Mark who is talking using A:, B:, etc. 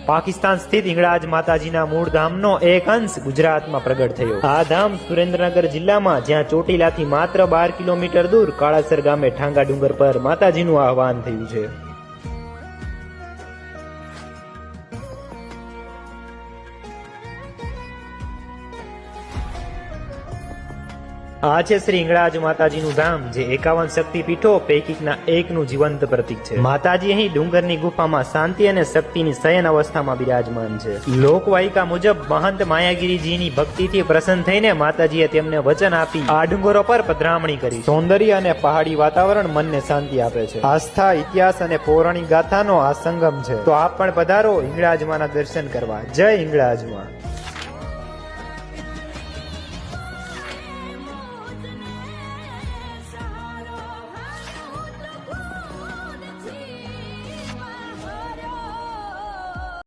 A: પાકિસ્તાન સ્થિત હિંગળાજ માતાજીના મૂળ ધામનો એક અંશ ગુજરાતમાં પ્રગટ થયો। આ ધામ સુરેન્દ્રનગર જિલ્લામાં જ્યાં ચોટીલાથી માત્ર 12 કિલોમીટર દૂર કાળાસર ગામે ઠાંગા ડુંગર પર માતાજીનું આહવાન થયું છે। આ છે શ્રી હિંગળાજ માતાજીનું ધામ, જે 51 શક્તિપીઠો પૈકીના એકનું જીવંત પ્રતીક છે। માતાજી અહીં ડુંગરની ગુફામાં શાંતિ અને શક્તિની શયન અવસ્થામાં બિરાજમાન છે। લોકવાયકા મુજબ મહંત માયાગીરીજીની ભક્તિથી પ્રસન્ન થઈને માતાજીએ તેમને વચન આપી આ ડુંગરો પર પધરામણી કરી। સૌંદર્ય અને પહાડી વાતાવરણ મનને શાંતિ આપે છે। આસ્થા, ઇતિહાસ અને પૌરાણિક ગાથાનો આ સંગમ છે। તો આપ પણ પધારો હિંગળાજમાના દર્શન કરવા। જય હિંગળાજમાં।